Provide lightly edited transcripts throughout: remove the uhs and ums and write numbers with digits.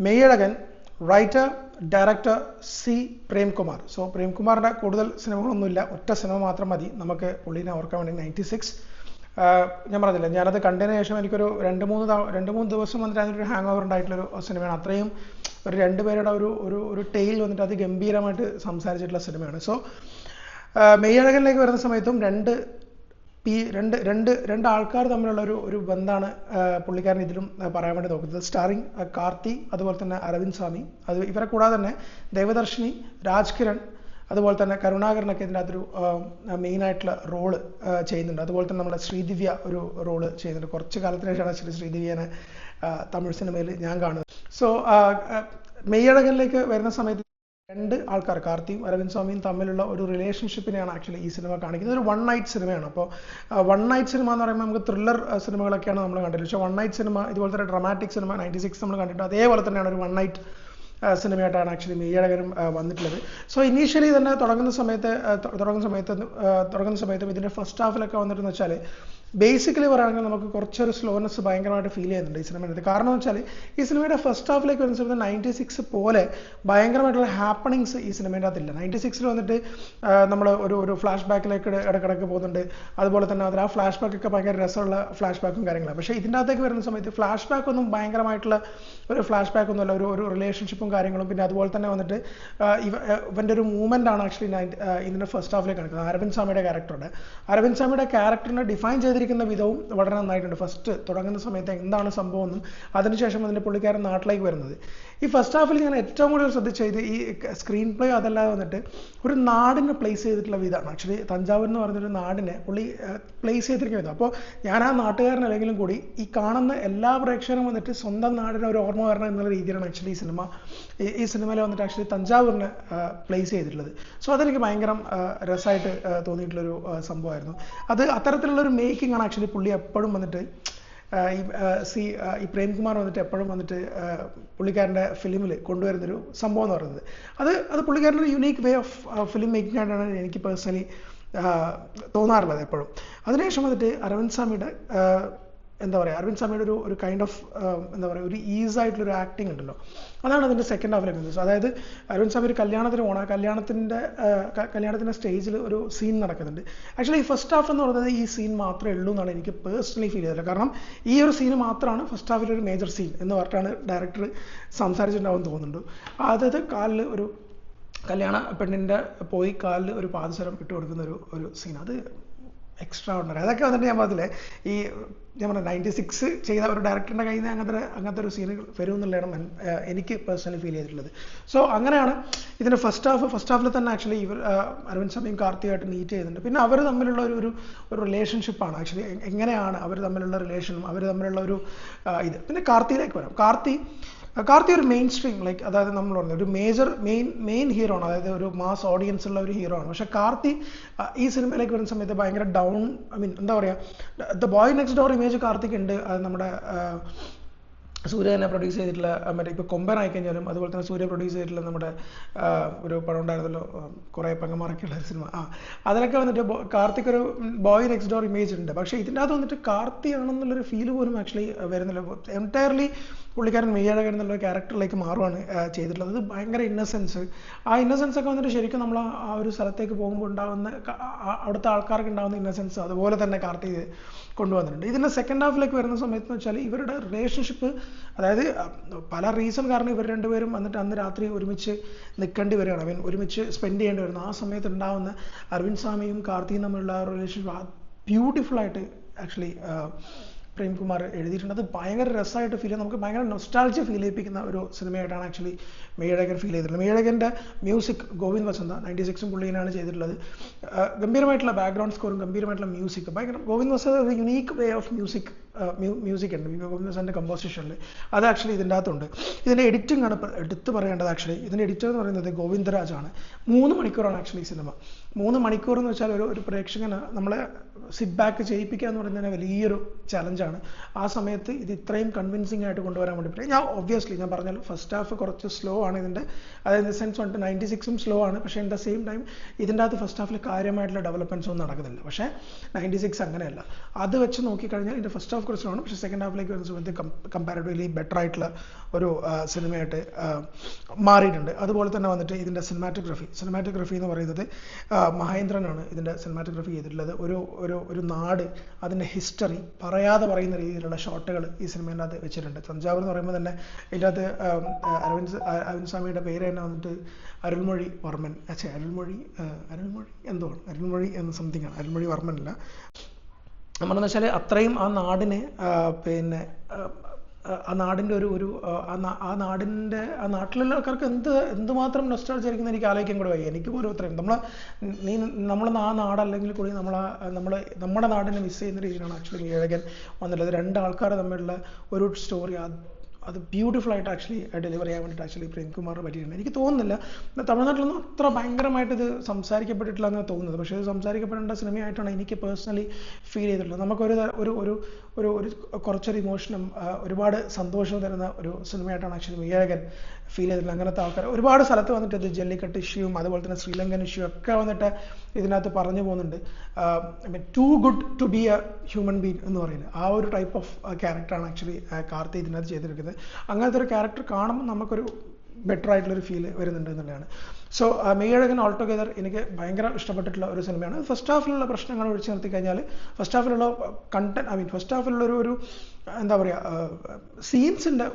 Meiyazhagan, writer director C Premkumar. So പ്രേംകുമാറിൻ്റെ കൂടുതൽ സിനിമകളൊന്നുമില്ല, ഒറ്റ സിനിമ മാത്രം മതി നമുക്ക് പുള്ളീനെ ഓർക്കാൻ വേണ്ടി, 96. ഞാൻ പറഞ്ഞില്ല, ഞാനത് കണ്ടതിന് ശേഷം എനിക്കൊരു രണ്ട് മൂന്ന് ദിവസം വന്നിട്ട് അതിനൊരു ഹാങ് ഓവർ ഉണ്ടായിട്ടുള്ളൊരു സിനിമയാണ്. അത്രയും ഒരു രണ്ടുപേരുടെ ഒരു ടെയിൽ വന്നിട്ട് അത് ഗംഭീരമായിട്ട് സംസാരിച്ചിട്ടുള്ള സിനിമയാണ്. സോ മെയ്യഴകനിലേക്ക് വരുന്ന സമയത്തും രണ്ട് ആൾക്കാർ തമ്മിലുള്ള ഒരു ബന്ധമാണ് പുള്ളിക്കാരൻ ഇതിലും പറയാൻ വേണ്ടി നോക്കുന്നത്. സ്റ്റാറിങ് കാർത്തി, അതുപോലെ തന്നെ അരവിന്ദ് സ്വാമി, അത് ഇവരെ കൂടാതെ തന്നെ ദേവദർശിനി, രാജ് കിരൺ, അതുപോലെ തന്നെ കരുണാകരനൊക്കെ ഇതിൻ്റെ അകത്തൊരു മെയിനായിട്ടുള്ള റോള് ചെയ്യുന്നുണ്ട്. അതുപോലെ തന്നെ നമ്മുടെ ശ്രീദിവ്യ ഒരു റോള് ചെയ്യുന്നുണ്ട്. കുറച്ച് കാലത്തിന് ശേഷമാണ് ശ്രീദിവ്യനെ തമിഴ് സിനിമയിൽ ഞാൻ കാണുന്നത്. സോ മെയ്യഴകനിലേക്ക് വരുന്ന സമയത്ത് രണ്ട് ആൾക്കാർ, കാർത്തിയും അരവിന്ദ് സ്വാമിയും തമ്മിലുള്ള ഒരു റിലേഷൻഷിപ്പിനെയാണ് ആക്ച്വലി ഈ സിനിമ കാണിക്കുന്നത്. ഒരു 1 നൈറ്റ് സിനിമയാണ്. അപ്പോൾ 1 നൈറ്റ് സിനിമ എന്ന് പറയുമ്പോൾ നമുക്ക് ത്രില്ലർ സിനിമകളൊക്കെയാണ് നമ്മൾ കണ്ടിട്ടുള്ളത്. പക്ഷേ 1 നൈറ്റ് സിനിമ, ഇതുപോലെ തന്നെ ഡ്രമാറ്റിക് സിനിമ 96 നമ്മൾ കണ്ടിട്ട് അതേപോലെ തന്നെയാണ് ഒരു 1 നൈറ്റ് സിനിമയായിട്ടാണ് ആക്ച്വലി മെയ്യഴകനും വന്നിട്ടുള്ളത്. സോ ഇനീഷ്യലി തന്നെ തുടങ്ങുന്ന സമയത്തും ഇതിൻ്റെ ഫസ്റ്റ് ഹാഫിലൊക്കെ വന്നിട്ടെന്ന് വെച്ചാൽ ബേസിക്കലി പറയുകയാണെങ്കിൽ നമുക്ക് കുറച്ചൊരു സ്ലോനെസ് ഭയങ്കരമായിട്ട് ഫീൽ ചെയ്യുന്നുണ്ട് ഈ സിനിമയുടെ. കാരണം എന്ന് വെച്ചാൽ ഈ സിനിമയുടെ ഫസ്റ്റ് ഹാഫിലേക്ക് വരുന്ന സമയത്ത് 96 പോലെ ഭയങ്കരമായിട്ടുള്ള ഹാപ്പണിങ്സ് ഈ സിനിമയുടെ അകത്തില്ല. 96 വന്നിട്ട് നമ്മൾ ഒരു ഫ്ലാഷ് ബാക്കിലേക്ക് ഇടക്കിടക്ക് പോകുന്നുണ്ട്. അതുപോലെ തന്നെ അതിൽ ആ ഫ്ലാഷ് ബാക്കൊക്കെ ഭയങ്കര രസമുള്ള ഫ്ലാഷ് ബാക്കും കാര്യങ്ങളാണ്. പക്ഷേ ഇതിൻ്റെ അകത്തേക്ക് വരുന്ന സമയത്ത് ഫ്ലാഷ് ബാക്ക് ഒന്നും ഭയങ്കരമായിട്ടുള്ള ഒരു ഫ്ലാഷ് ബാക്ക് ഒന്നുമല്ല, ഒരു റിലേഷൻഷിപ്പും കാര്യങ്ങളും. പിന്നെ അതുപോലെ തന്നെ വന്നിട്ട് ഇവൻ്റെ ഒരു മൂവ്മെൻ്റ് ആണ് ആക്ച്വലി ഇതിൻ്റെ ഫസ്റ്റ് ഹാഫിലേക്ക് കാണിക്കുന്നത്. അരവിന്ദ് സ്വാമിയുടെ ക്യാരക്ടറുണ്ട്. അരവിന്ദ് സ്വാമിയുടെ ക്യാരക്ടറിനെ ഡിഫൈൻ ചെയ്തിരിക്കുന്ന വിധവും വളരെ നന്നായിട്ടുണ്ട്. ഫസ്റ്റ് തുടങ്ങുന്ന സമയത്ത് എന്താണ് സംഭവം എന്നും അതിനുശേഷം അതിൻ്റെ പുള്ളിക്കാരൻ നാട്ടിലേക്ക് വരുന്നത്. ഈ ഫസ്റ്റ് ഹാഫിൽ ഞാൻ ഏറ്റവും കൂടുതൽ ശ്രദ്ധിച്ചത് ഈ സ്ക്രീൻ പ്ലേ അതല്ലാതെ വന്നിട്ട് ഒരു നാടിനെ പ്ലേസ് ചെയ്തിട്ടുള്ള വിധമാണ്. ആക്ച്വലി തഞ്ചാവൂർ എന്ന് പറഞ്ഞൊരു നാടിനെ പുള്ളി പ്ലേസ് ചെയ്തിരിക്കുന്ന വിധം. അപ്പോൾ ഞാൻ ആ നാട്ടുകാരനല്ലെങ്കിലും കൂടി ഈ കാണുന്ന എല്ലാ പ്രേക്ഷകരും വന്നിട്ട് സ്വന്തം നാടിനെ ഒരു ഓർമ്മ വരണം എന്നുള്ള രീതിയിലാണ് ആക്ച്വലി ഈ സിനിമയിൽ വന്നിട്ട് ആക്ച്വലി തഞ്ചാവൂരിനെ പ്ലേസ് ചെയ്തിട്ടുള്ളത്. സോ അതെനിക്ക് ഭയങ്കര രസമായിട്ട് തോന്നിയിട്ടുള്ളൊരു സംഭവമായിരുന്നു. അത് അത്തരത്തിലുള്ളൊരു മേക്കിംഗ് ആണ് ആക്ച്വലി പുള്ളി എപ്പോഴും വന്നിട്ട് ഈ പ്രേംകുമാർ വന്നിട്ട് എപ്പോഴും വന്നിട്ട് പുള്ളിക്കാരൻ്റെ ഫിലിമിൽ കൊണ്ടുവരുന്നൊരു സംഭവം എന്ന് പറയുന്നത്. അത് പുള്ളിക്കാരൻ്റെ ഒരു unique way of film making ആയിട്ടാണ് എനിക്ക് പേഴ്സണലി തോന്നാറുള്ളത് എപ്പോഴും. അതിനുശേഷം വന്നിട്ട് അരവിന്ദ് സ്വാമിയുടെ ഒരു കൈൻഡ് ഓഫ് ഒരു ഈസ് ആയിട്ടുള്ളൊരു ആക്ടിങ് ഉണ്ടല്ലോ, അതാണ് അതിൻ്റെ സെക്കൻഡ് ഹാഫിലേക്ക് വരുന്നത്. അതായത് അരവിന്ദ് സ്വാമി ഒരു കല്യാണത്തിന് പോകണം, കല്യാണത്തിൻ്റെ സ്റ്റേജിൽ ഒരു സീൻ നടക്കുന്നുണ്ട്. ആക്ച്വലി ഈ ഫസ്റ്റ് ഹാഫ് എന്ന് പറയുന്നത് ഈ സീൻ മാത്രമേ ഉള്ളൂ എന്നാണ് എനിക്ക് പേഴ്സണലി ഫീൽ ചെയ്തത്. കാരണം ഈ ഒരു സീൻ മാത്രമാണ് ഫസ്റ്റ് ഹാഫിൽ ഒരു മേജർ സീൻ എന്ന് പറഞ്ഞിട്ടാണ് ഡയറക്ടർ സംസാരിച്ചിട്ടുണ്ടാവും തോന്നുന്നുണ്ട്. അതായത് കാലിൽ ഒരു കല്യാണ പെണ്ണിൻ്റെ പോയി കാലിൽ ഒരു പാദസരം ഇട്ട് കൊടുക്കുന്ന ഒരു സീൻ, അത് എക്സ്ട്രാ ഓർഡിനറി. അതൊക്കെ വന്നിട്ട് ഞാൻ പറഞ്ഞില്ലേ, ഞാൻ പറഞ്ഞ 96 ചെയ്ത ഒരു ഡയറക്ടറിൻ്റെ കയ്യിൽ നിന്ന് അങ്ങനത്തെ ഒരു സീനുകൾ വരും എന്നുള്ളതാണ് എനിക്ക് പേഴ്സണലി ഫീൽ ചെയ്തിട്ടുള്ളത്. സോ അങ്ങനെയാണ് ഇതിൻ്റെ ഫസ്റ്റ് ഹാഫിൽ തന്നെ ആക്ച്വലി അരവിന്ദ് സ്വാമിയും കാർത്തിയായിട്ട് മീറ്റ് ചെയ്യുന്നുണ്ട്. പിന്നെ അവർ തമ്മിലുള്ള ഒരു റിലേഷൻഷിപ്പാണ് ആക്ച്വലി, എങ്ങനെയാണ് അവർ തമ്മിലുള്ള റിലേഷനും അവർ തമ്മിലുള്ള ഒരു ഇത്. പിന്നെ കാർത്തിയിലേക്ക് വരാം. കാർത്തി ഒരു മെയിൻ സ്ട്രീം അതായത് നമ്മൾ പറഞ്ഞ ഒരു മെയിൻ ഹീറോ ആണ്, അതായത് ഒരു മാസ് ഓഡിയൻസ് ഉള്ള ഒരു ഹീറോ ആണ്. പക്ഷെ കാർത്തി ഈ സിനിമയിലേക്ക് വരുന്ന സമയത്ത് ഭയങ്കര എന്താ പറയുക, the boy next door image Karthik ഉണ്ട്. അത് നമ്മുടെ സൂര്യ തന്നെ പ്രൊഡ്യൂസ് ചെയ്തിട്ടുള്ള ഇപ്പോൾ കൊമ്പൻ ആയിക്കഴിഞ്ഞാലും അതുപോലെ തന്നെ സൂര്യ പ്രൊഡ്യൂസ് ചെയ്തിട്ടുള്ള നമ്മുടെ ഒരു പടം ഉണ്ടായിരുന്നല്ലോ, കുറേ പെങ്ങന്മാരൊക്കെയുള്ള ഒരു സിനിമ, അതിലൊക്കെ വന്നിട്ട് കാർത്തിക് ഒരു ബോയ് നെക്സ്റ്റ് ഡോർ ഇമേജ് ഉണ്ട്. പക്ഷേ ഇതിൻ്റെ അകത്ത് വന്നിട്ട് കാർത്തി ആണെന്നുള്ളൊരു ഫീല് പോലും ആക്ച്വലി വരുന്നില്ല. എൻറ്റയർലി പുള്ളിക്കാരൻ മെയ്യഴകൻ എന്നുള്ള ക്യാരക്ടറിലേക്ക് മാറുകയാണ് ചെയ്തിട്ടുള്ളത്. അത് ഭയങ്കര ഇന്നസെൻസ്, ആ ഇന്നസെൻസ് ഒക്കെ വന്നിട്ട് ശരിക്കും നമ്മൾ ആ ഒരു സ്ഥലത്തേക്ക് പോകുമ്പോൾ ഉണ്ടാകുന്ന അവിടുത്തെ ആൾക്കാർക്ക് ഉണ്ടാകുന്ന ഇന്നസെൻസ് അതുപോലെ തന്നെ കാർത്തിക് കൊണ്ടുവന്നിട്ടുണ്ട്. ഇതിൻ്റെ സെക്കൻഡ് ഹാഫിലേക്ക് വരുന്ന സമയത്ത് എന്ന് വെച്ചാൽ ഇവരുടെ റിലേഷൻഷിപ്പ്, അതായത് പല റീസൺ കാരണം ഇവർ രണ്ടുപേരും വന്നിട്ട് അന്ന് രാത്രി ഒരുമിച്ച് നിൽക്കേണ്ടി വരികയാണ്, ഒരുമിച്ച് സ്പെൻഡ് ചെയ്യേണ്ടി വരുന്നു. ആ സമയത്ത് ഉണ്ടാകുന്ന അരവിന്ദ് സ്വാമിയും കാർത്തിയും തമ്മിലുള്ള റിലേഷൻഷിപ്പ് ബ്യൂട്ടിഫുള്ളായിട്ട് ആക്ച്വലി പ്രേംകുമാർ എഴുതിയിട്ടുണ്ട്. അത് ഭയങ്കര രസമായിട്ട് ഫീൽ ചെയ്യും, നമുക്ക് ഭയങ്കര നൊസ്റ്റാൾജിയ ഫീൽ ചെയ്യിപ്പിക്കുന്ന ഒരു സിനിമയായിട്ടാണ് ആക്ച്വലി മെയ്യഴകൻ ഫീൽ ചെയ്തിട്ടുള്ളത്. മെയ്യഴകൻ്റെ മ്യൂസിക് ഗോവിന്ദ് വസന്ത 96 പുള്ളിയാണ് ചെയ്തിട്ടുള്ളത്. ഗംഭീരമായിട്ടുള്ള ബാക്ക്ഗ്രൗണ്ട് സ്കോറും ഗംഭീരമായിട്ടുള്ള മ്യൂസിക്, ഭയങ്കര ഗോവിന്ദ് വസന്ത ഒരു യുണീക്ക് വേ ഓഫ് മ്യൂസിക് ഉണ്ട് ഗോവിന്ദ് വസന്തിൻ്റെ കമ്പോസിഷനിൽ. അത് ആക്ച്വലി ഇതിൻ്റെ അകത്തുണ്ട്. ഇതിൻ്റെ എഡിറ്റിംഗ് ആണ് എടുത്ത് പറയേണ്ടത്. ആക്ച്വലി ഇതിൻ്റെ എഡിറ്റർ എന്ന് പറയുന്നത് ഗോവിന്ദരാജാണ്. 3 മണിക്കൂറാണ് ആക്ച്വലി ഈ സിനിമ. 3 മണിക്കൂർ എന്ന് വെച്ചാൽ ഒരു പ്രേക്ഷകന് നമ്മളെ സിറ്റ് ബാക്ക് ചെയ്യിപ്പിക്കുക എന്ന് പറയുന്നത് വലിയൊരു ചലഞ്ചാണ്. ആ സമയത്ത് ഇത് ഇത്രയും കൺവിൻസിംഗ് ആയിട്ട് കൊണ്ടുവരാൻ വേണ്ടി ഞാൻ പറഞ്ഞാൽ ഫസ്റ്റ് ഹാഫ് കുറച്ച് സ്ലോ ആണ് ഇതിൻ്റെ, അതായത് ഇൻ ദ സെൻസ് വന്നിട്ട് 96 സ്ലോ ആണ്. പക്ഷേ ഇൻ ദ സെയിം ടൈം ഇതിൻ്റെ അകത്ത് ഫസ്റ്റ് ഹാഫിൽ കാര്യമായിട്ടുള്ള ഡെവലപ്മെൻറ്റ്സ് ഒന്നും നടക്കുന്നില്ല. പക്ഷേ 96 അങ്ങനെയല്ല. അത് വെച്ച് നോക്കിക്കഴിഞ്ഞാൽ ഇതിൻ്റെ ഫസ്റ്റ് ഹാഫ് ഓഫ് ക്വസ്റ്റൻ ആണ്. പക്ഷേ സെക്കൻഡ് ഹാഫിലേക്ക് വരുന്ന സമയത്ത് കമ്പാരിറ്റീവ്ലി ബെറ്റർ ആയിട്ടുള്ള ഒരു സിനിമയായിട്ട് മാറിയിട്ടുണ്ട്. അതുപോലെ തന്നെ വന്നിട്ട് ഇതിൻ്റെ സിനിമാറ്റോഗ്രഫി എന്ന് പറയുന്നത് മഹേന്ദ്രനാണ് ഇതിൻ്റെ സിനിമാറ്റോഗ്രഫി ചെയ്തിട്ടുള്ളത്. ഒരു നാട്, അതിൻ്റെ ഹിസ്റ്ററി പറയാതെ പറയുന്ന രീതിയിലുള്ള ഷോട്ടുകൾ ഈ സിനിമേൻ്റെ അകത്ത് വെച്ചിട്ടുണ്ട്. തഞ്ചാവൂർ എന്ന് പറയുമ്പോൾ തന്നെ ഇതിൻ്റെ അകത്ത് അരവിന്ദ് സ്വാമിയുടെ പേര് തന്നെ വന്നിട്ട് അരുൾമൊഴി വർമ്മൻ, അരുൾമൊഴി അരുൾമൊഴി എന്ന് സംതിങ് ആണ്, അരുൾമൊഴി വർമ്മൻ അല്ല. നമ്മളെന്ന് വെച്ചാൽ അത്രയും ആ നാടിനെ പിന്നെ ആ നാടിൻ്റെ ആ നാട്ടിലുള്ള ആൾക്കാർക്ക് എന്തുമാത്രം നൊസ്റ്റാൾജിയ ആയിരിക്കുന്ന എനിക്ക് ആലോചിക്കാൻ കൂടെ വയ്യ. എനിക്ക് പോലും അത്രയും നമ്മൾ ആ നാടല്ലെങ്കിൽ കൂടി നമ്മുടെ നാടിനെ മിസ് ചെയ്യുന്ന രീതിയിലാണ് ആക്ച്വലി മീഴകൻ വന്നിട്ടുള്ളത്. രണ്ടാൾക്കാർ തമ്മിലുള്ള ഒരു സ്റ്റോറി അത് ബ്യൂട്ടിഫുൾ ആയിട്ട് ആക്ച്വലി ഡെലിവർ ചെയ്യാൻ വേണ്ടിയിട്ട് ആക്ച്വലി പ്രേംകുമാറിന് പറ്റിയിട്ടുണ്ട്. എനിക്ക് തോന്നുന്നില്ല തമിഴ്നാട്ടിലൊന്നും അത്ര ഭയങ്കരമായിട്ട് ഇത് സംസാരിക്കപ്പെട്ടിട്ടില്ല എന്നാണ് തോന്നുന്നത്. പക്ഷേ ഇത് സംസാരിക്കപ്പെടേണ്ട സിനിമയായിട്ടാണ് എനിക്ക് പേഴ്സണലി ഫീൽ ചെയ്തിട്ടുള്ളത്. നമുക്കൊരു കുറച്ചൊരു ഇമോഷനും ഒരുപാട് സന്തോഷവും തരുന്ന ഒരു സിനിമയായിട്ടാണ് ആക്ച്വലി മീഴകൻ ഫീൽ ചെയ്തിട്ടുള്ളത്. അങ്ങനത്തെ ആൾക്കാർ ഒരുപാട് സ്ഥലത്ത് വന്നിട്ട് ഇത് ജല്ലിക്കെട്ട് ഇഷ്യൂവും അതുപോലെ തന്നെ ശ്രീലങ്കൻ ഇഷ്യൂ ഒക്കെ വന്നിട്ട് ഇതിനകത്ത് പറഞ്ഞു പോകുന്നുണ്ട്. Too good to be a human being എന്ന് പറയുന്നത് ആ ഒരു ടൈപ്പ് ഓഫ് ക്യാരക്ടറാണ് ആക്ച്വലി കാർത്തി ഇതിനകത്ത് ചെയ്തിരിക്കുന്നത്. അങ്ങനത്തെ ഒരു ക്യാരക്ടർ കാണുമ്പോൾ നമുക്കൊരു ബെറ്റർ ആയിട്ടുള്ളൊരു ഫീൽ വരുന്നുണ്ട് എന്നുള്ളതാണ്. സോ മീഴകൻ ഓൾ ടുഗെദർ എനിക്ക് ഭയങ്കര ഇഷ്ടപ്പെട്ടിട്ടുള്ള ഒരു സിനിമയാണ്. ഫസ്റ്റ് ഹാഫിലുള്ള പ്രശ്നങ്ങൾ ഒഴിച്ചു നിർത്തി കഴിഞ്ഞാൽ ഫസ്റ്റ് ഹാഫിലുള്ള ഒരു എന്താ പറയുക സീൻസിൻ്റെ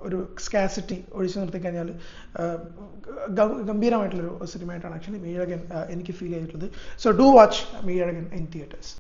ഒരു സ്കാസിറ്റി ഒഴിച്ചു നിർത്തി കഴിഞ്ഞാൽ ഗംഭീരമായിട്ടുള്ളൊരു സിനിമയായിട്ടാണ് ആക്ച്വലി മീഴകൻ എനിക്ക് ഫീൽ ചെയ്തിട്ടുള്ളത്. So do watch Meiyazhagan in theatres.